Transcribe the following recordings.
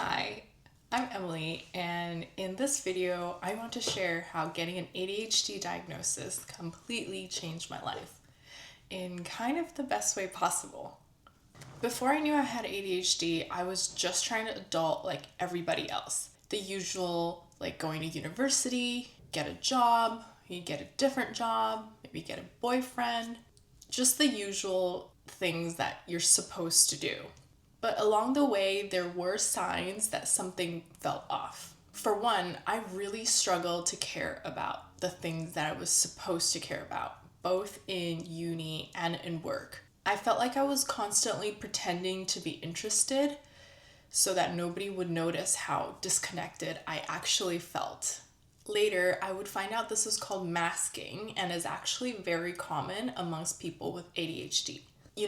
Hi, I'm Emily, and in this video, I want to share how getting an ADHD diagnosis completely changed my life in kind of the best way possible. Before I knew I had ADHD, I was just trying to adult like everybody else. The usual, like going to university, get a job, you get a different job, maybe get a boyfriend, just the usual things that you're supposed to do. But along the way, there were signs that something felt off. For one, I really struggled to care about the things that I was supposed to care about, both in uni and in work. I felt like I was constantly pretending to be interested so that nobody would notice how disconnected I actually felt. Later, I would find out this is called masking and is actually very common amongst people with ADHD.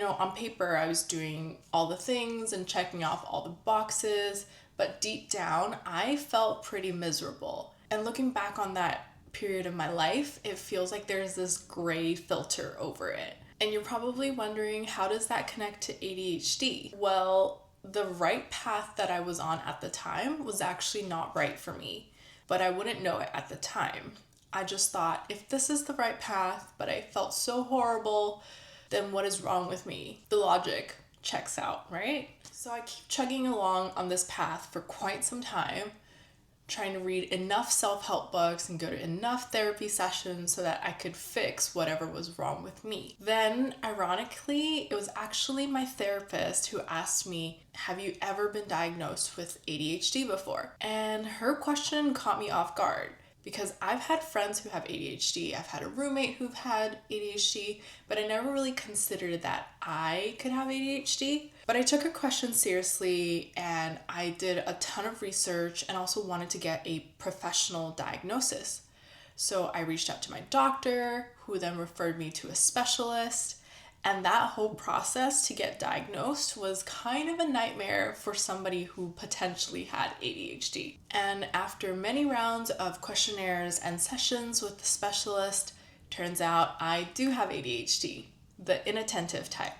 On paper, I was doing all the things and checking off all the boxes, but deep down, I felt pretty miserable. And looking back on that period of my life, it feels like there's this gray filter over it. And you're probably wondering, how does that connect to ADHD? Well, the right path that I was on at the time was actually not right for me, but I wouldn't know it at the time. I just thought, if this is the right path, but I felt so horrible, then what is wrong with me? The logic checks out, right? So I keep chugging along on this path for quite some time, trying to read enough self-help books and go to enough therapy sessions so that I could fix whatever was wrong with me. Then, ironically, it was actually my therapist who asked me, have you ever been diagnosed with ADHD before? And her question caught me off guard, because I've had friends who have ADHD, I've had a roommate who've had ADHD, but I never really considered that I could have ADHD. But I took her question seriously and I did a ton of research and also wanted to get a professional diagnosis. So I reached out to my doctor, who then referred me to a specialist. And that whole process to get diagnosed was kind of a nightmare for somebody who potentially had ADHD. And after many rounds of questionnaires and sessions with the specialist, turns out I do have ADHD, the inattentive type.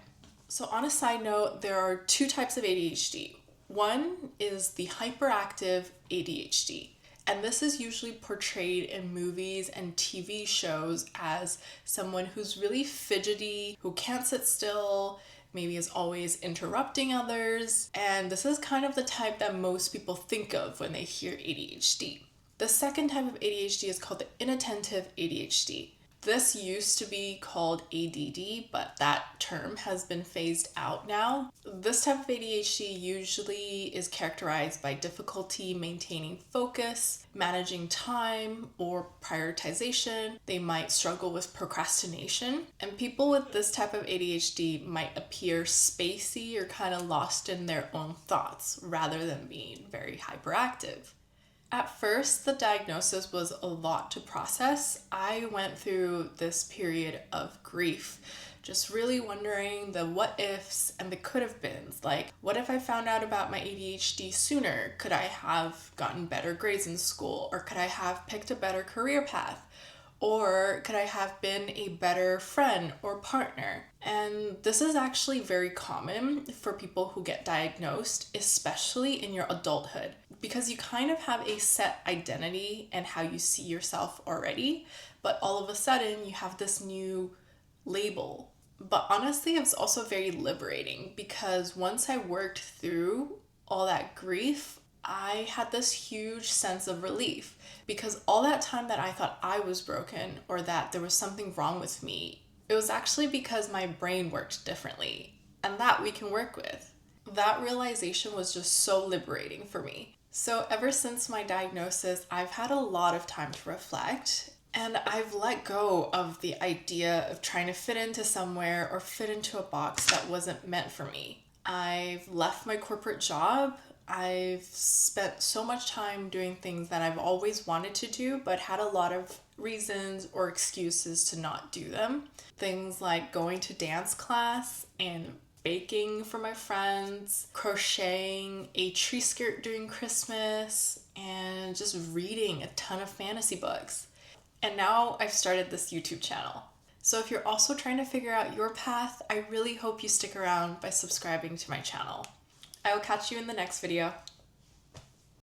So on a side note, there are two types of ADHD. One is the hyperactive ADHD. And this is usually portrayed in movies and TV shows as someone who's really fidgety, who can't sit still, maybe is always interrupting others. And this is kind of the type that most people think of when they hear ADHD. The second type of ADHD is called the inattentive ADHD. This used to be called ADD, but that term has been phased out now. This type of ADHD usually is characterized by difficulty maintaining focus, managing time, or prioritization. They might struggle with procrastination. And people with this type of ADHD might appear spacey or kind of lost in their own thoughts rather than being very hyperactive. At first, the diagnosis was a lot to process. I went through this period of grief, just really wondering the what ifs and the could have beens. Like, what if I found out about my ADHD sooner? Could I have gotten better grades in school? Or could I have picked a better career path? Or could I have been a better friend or partner? And this is actually very common for people who get diagnosed, especially in your adulthood, because you kind of have a set identity and how you see yourself already, but all of a sudden you have this new label. But honestly, it's also very liberating, because once I worked through all that grief, I had this huge sense of relief, because all that time that I thought I was broken or that there was something wrong with me, it was actually because my brain worked differently, and that we can work with. That realization was just so liberating for me. So ever since my diagnosis, I've had a lot of time to reflect, and I've let go of the idea of trying to fit into somewhere or fit into a box that wasn't meant for me. I've left my corporate job. I've spent so much time doing things that I've always wanted to do, but had a lot of reasons or excuses to not do them. Things like going to dance class and baking for my friends, crocheting a tree skirt during Christmas, and just reading a ton of fantasy books. And now I've started this YouTube channel. So if you're also trying to figure out your path, I really hope you stick around by subscribing to my channel. I will catch you in the next video.